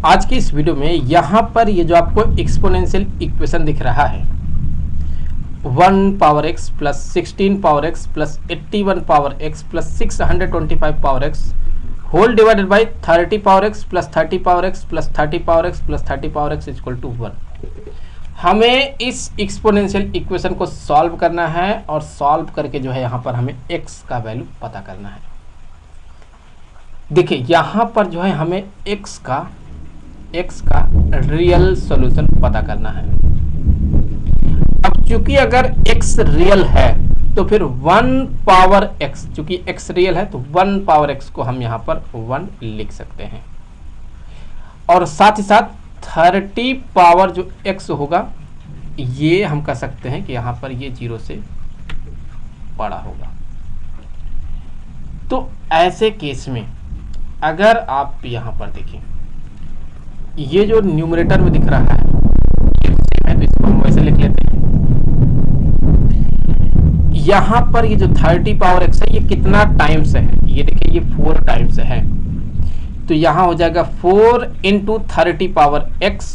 आज की इस वीडियो में यहाँ पर ये जो आपको एक्सपोनेंशियल इक्वेशन दिख रहा है 1 power x plus 16 power x plus 81 power x plus 625 power x whole divided by 30 power x plus 30 power x plus 30 power x plus 30 power x equal to 1। हमें इस एक्सपोनेंशियल इक्वेशन को solve करना है और solve करके जो है यहाँ पर हमें x का वैल्यू पता करना है। देखिए यहाँ पर जो है हमें x का रियल सॉल्यूशन पता करना है। अब चूंकि अगर x रियल है तो फिर 1 पावर x, चूंकि x रियल है तो 1 पावर x को हम यहाँ पर 1 लिख सकते हैं और साथ ही साथ 30 पावर जो x होगा ये हम कह सकते हैं कि यहाँ पर ये 0 से बड़ा होगा। तो ऐसे केस में अगर आप यहाँ पर देखें ये जो न्यूमरेटर में दिख रहा है तो इसको हम वैसे लिख लेते हैं। यहाँ पर ये जो 30 पावर x है ये कितना टाइम्स है, ये देखिए ये 4 टाइम्स है, तो यहाँ हो जाएगा 4 इंटू 30 पावर x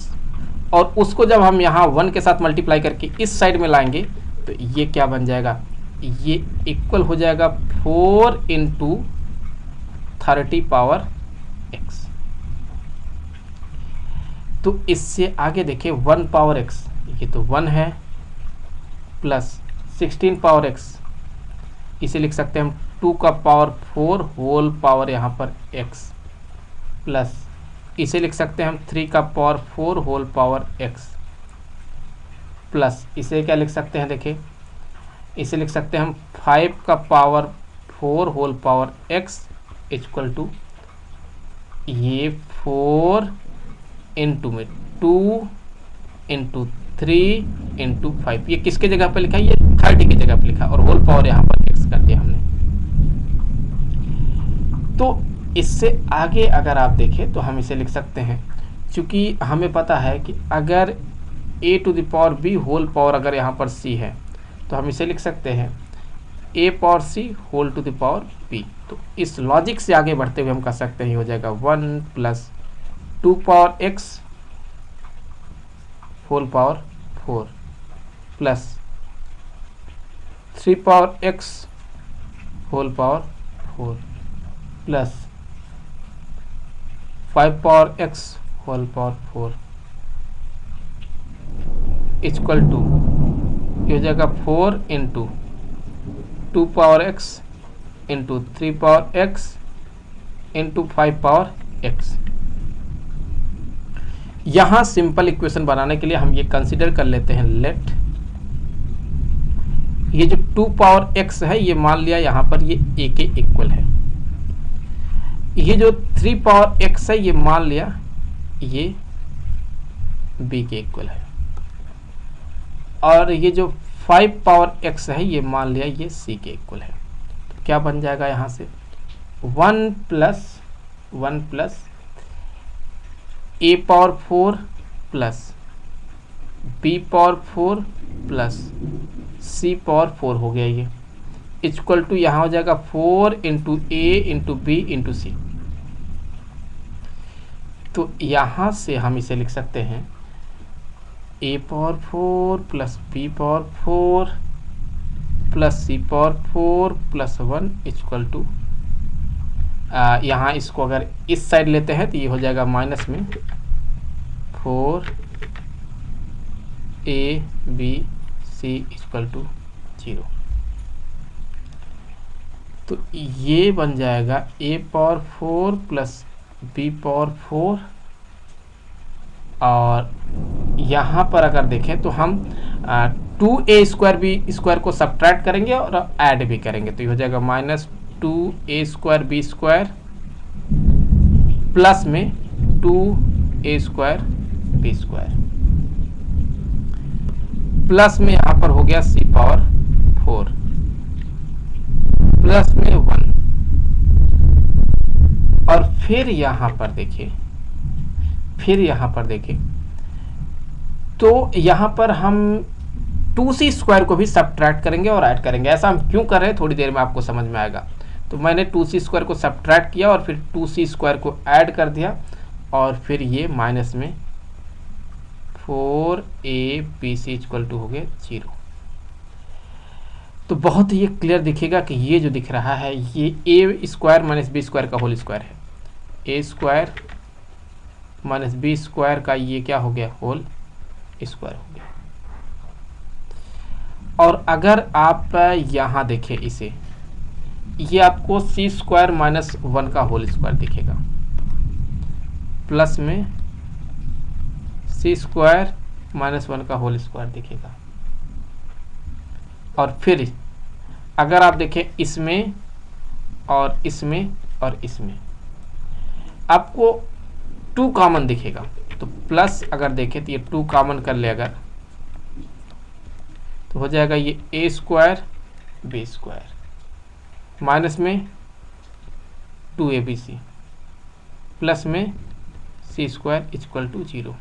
और उसको जब हम यहाँ 1 के साथ मल्टीप्लाई करके इस साइड में लाएंगे तो ये क्या बन जाएगा, ये इक्वल हो जाएगा 4 इंटू 30 पावर x। तो इससे आगे देखिए 1 पावर x ये तो 1 है प्लस 16 पावर x इसे लिख सकते हैं हम 2 का पावर 4 होल पावर यहाँ पर x प्लस इसे लिख सकते हैं हम 3 का power 4 whole power x plus इसे क्या लिख सकते हैं, देखिए इसे लिख सकते हैं हम 5 का power 4 whole power x equal to ये 4 इंटू में 2 इंटू 3 इंटू 5, ये किसके जगह पर लिखा है, ये 30 की जगह पर लिखा और होल पावर यहाँ पर x कर दिया हमने। तो इससे आगे अगर आप देखें तो हम इसे लिख सकते हैं, क्योंकि हमें पता है कि अगर a to the power b whole power अगर यहाँ पर c है तो हम इसे लिख सकते हैं a power c whole to the power b। तो इस लॉजिक से आगे बढ़ते हुए हम कह सकते हैं ये हो जाएगा 1 plus 2 power x whole power 4 plus 3 power x whole power 4 plus 5 power x whole power 4 equal to ये हो जाएगा 4 into 2 power x into 3 power x into 5 power x। यहां सिंपल इक्वेशन बनाने के लिए हम ये कंसीडर कर लेते हैं, लेट ये जो 2 पावर x है ये मान लिया यहां पर ये a के इक्वल है, ये जो 3 पावर x है ये मान लिया ये b के इक्वल है और ये जो 5 पावर x है ये मान लिया ये c के इक्वल है। तो क्या बन जाएगा यहाँ से 1 plus a power 4 plus b power 4 plus c power 4 हो गया, ये इक्वल टू यहाँ हो जाएगा 4 into a into b into c। तो यहाँ से हम इसे लिख सकते हैं a power 4 plus b power 4 plus c power 4 plus 1 equal to यहाँ इसको अगर इस साइड लेते हैं तो ये हो जाएगा माइनस में 4 a b c equal to 0। तो ये बन जाएगा a power 4 plus b power 4 और यहाँ पर अगर देखें तो हम 2a स्क्वायर b स्क्वायर को सब्ट्रैक्ट करेंगे और ऐड भी करेंगे तो ये हो जाएगा minus 2a square b square plus में 2a square b square plus में यहाँ पर हो गया c पावर 4 प्लस में 1 और फिर यहाँ पर देखिए तो यहाँ पर हम 2c स्क्वायर को भी सब्ट्रैक्ट करेंगे और ऐड करेंगे। ऐसा हम क्यों कर रहे हैं थोड़ी देर में आपको समझ में आएगा। तो मैंने 2c स्क्वायर को सब्ट्रैक्ट किया और फिर 2c स्क्वायर को ऐड कर दिया और फिर ये माइनस में 4abc इक्वल टू हो गया 0। तो बहुत ये क्लियर दिखेगा कि ये जो दिख रहा है ये ए स्क्वायर माइनस बी स्क्वायर का होल स्क्वायर है। ए स्क्वायर माइनस बी स्क्वायर का ये क्या हो गया, होल स्क्वायर हो गया। और अगर आप यहाँ देखें इसे, ये आपको सी स्क्वायर माइनस 1 का होल स्क्वायर दिखेगा, प्लस में सी स्क्वायर माइनस 1 का होल स्क्वायर दिखेगा। और फिर अगर आप देखें इसमें और इसमें और इसमें, आपको 2 कॉमन दिखेगा। तो प्लस अगर देखें तो ये 2 कॉमन कर ले अगर, तो हो जाएगा ये ए स्क्वायर बी स्क्वायर माइनस में 2abc प्लस में सी स्क्वायर इक्वल टू 0।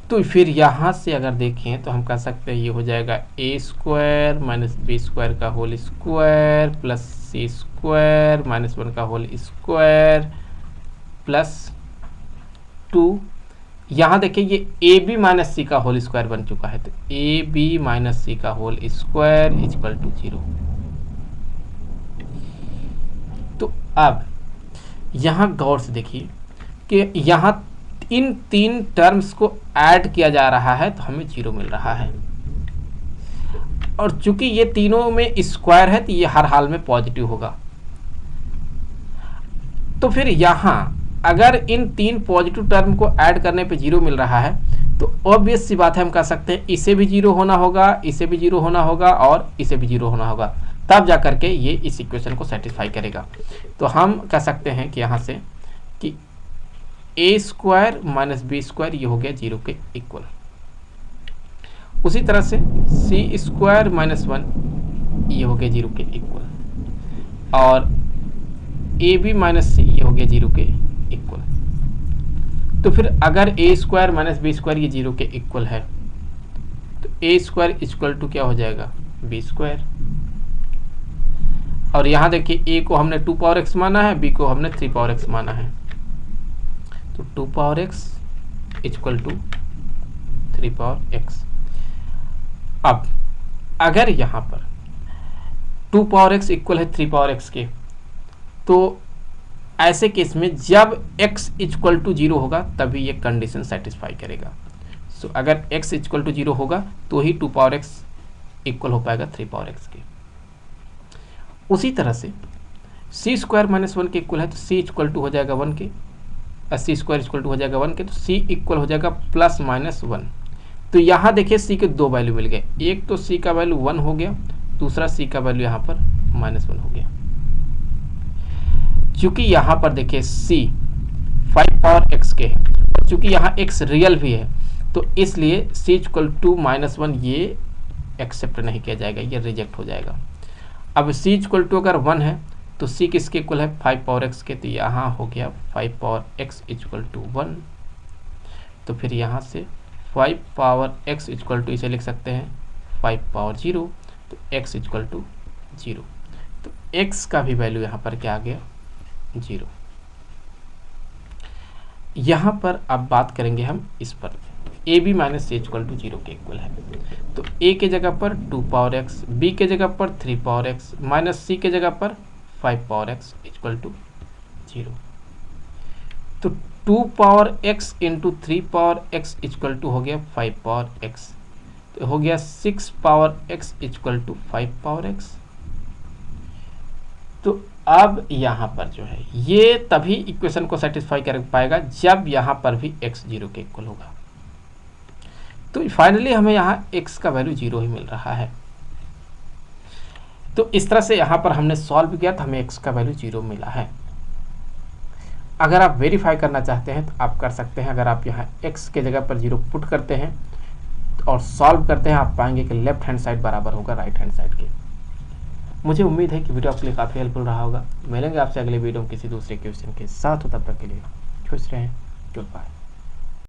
तो फिर यहाँ से अगर देखें तो हम कह सकते हैं ये हो जाएगा ए स्क्वायर माइनस बी स्क्वायर का होल स्क्वायर प्लस सी स्क्वायर माइनस 1 का होल स्क्वायर प्लस 2। यहाँ देखिए ये ए बी माइनस सी का होल स्क्वायर बन चुका है, तो ए बी माइनस सी का होल स्क्वायर इक्वल टू 0। तो अब यहाँ गौर से देखिए कि यहाँ इन 3 टर्म्स को ऐड किया जा रहा है तो हमें 0 मिल रहा है। और चूंकि ये तीनों में स्क्वायर है तो ये हर हाल में पॉजिटिव होगा। तो फिर यहाँ अगर इन 3 पॉजिटिव टर्म को ऐड करने पे 0 मिल रहा है तो ऑब्वियस सी बात है, हम कह सकते हैं इसे भी 0 होना होगा, इसे भी 0 होना होगा और इसे भी 0 होना होगा, तब जा करके ये इस इक्वेशन को सेटिस्फाई करेगा। तो हम कह सकते हैं कि यहाँ से कि ए स्क्वायर माइनस बी स्क्वायर ये हो गया 0 के इक्वल। उसी तरह से सी स्क्वायर माइनस 1 ये हो गया 0 के इक्वल और ए बी माइनस सी ये हो गया 0 के इक्वल। तो फिर अगर ए स्क्वायर माइनस बी स्क्वायर ये 0 के इक्वल है तो ए स्क्वायर इक्वल टू क्या हो जाएगा, बी स्क्वायर। और यहाँ देखिए ए को हमने 2 पावर एक्स माना है, बी को हमने 3 पावर एक्स माना है, तो 2 power x equal to 3 power x. अब अगर यहाँ पर 2 पावर एक्स इक्वल है 3 पावर एक्स के, तो ऐसे केस में जब x इक्वल टू 0 होगा तभी ये कंडीशन सेटिस्फाई करेगा। सो अगर x इक्वल टू 0 होगा तो ही 2 पावर x इक्वल हो पाएगा 3 पावर x के। उसी तरह से c स्क्वायर माइनस 1 के इक्वल है तो c इक्वल टू हो जाएगा 1 के, c स्क्वायर इक्वल टू हो जाएगा 1 के, तो c इक्वल हो जाएगा प्लस माइनस 1। तो यहाँ देखिए c के 2 वैल्यू मिल गए, एक तो c का वैल्यू 1 हो गया, दूसरा c का वैल्यू यहाँ पर माइनस 1 हो गया। चूंकि यहाँ पर देखिए c 5 पावर x के है और चूंकि यहाँ x रियल भी है तो इसलिए c इक्वल टू माइनस 1 ये एक्सेप्ट नहीं किया जाएगा, ये रिजेक्ट हो जाएगा। अब c इक्वल टू अगर 1 है तो c किसके इक्वल है, 5 पावर x के, तो यहाँ हो गया 5 पावर x इक्वल टू 1। तो फिर यहाँ से 5 पावर x इक्वल टू इसे लिख सकते हैं 5 पावर 0, तो x इक्वल टू 0। तो x का भी वैल्यू यहाँ पर क्या आ गया, 0। यहाँ पर अब बात करेंगे हम इस पर, a b minus c equal to 0 के इक्वल है, तो a के जगह पर 2 पावर x, b के जगह पर 3 पावर x माइनस c के जगह पर 5 पावर x इक्वल टू 0। तो 2 power x into 3 power x equal to हो गया 5 पावर x, तो हो गया 6 power x equal to 5 power x। तो अब यहाँ पर जो है ये तभी इक्वेशन को सेटिस्फाई कर पाएगा जब यहाँ पर भी x 0 के इक्वल होगा। तो फाइनली हमें यहाँ x का वैल्यू 0 ही मिल रहा है। तो इस तरह से यहाँ पर हमने सॉल्व किया तो हमें x का वैल्यू 0 मिला है। अगर आप वेरीफाई करना चाहते हैं तो आप कर सकते हैं। अगर आप यहाँ x के जगह पर 0 पुट करते हैं और सॉल्व करते हैं, आप पाएंगे कि लेफ्ट हैंड साइड बराबर होगा राइट हैंड साइड के। मुझे उम्मीद है कि वीडियो आपके लिए काफ़ी हेल्पफुल रहा होगा। मिलेंगे आपसे अगले वीडियो में किसी दूसरे क्वेश्चन के साथ, तब तक के लिए खुश रहें। Good bye.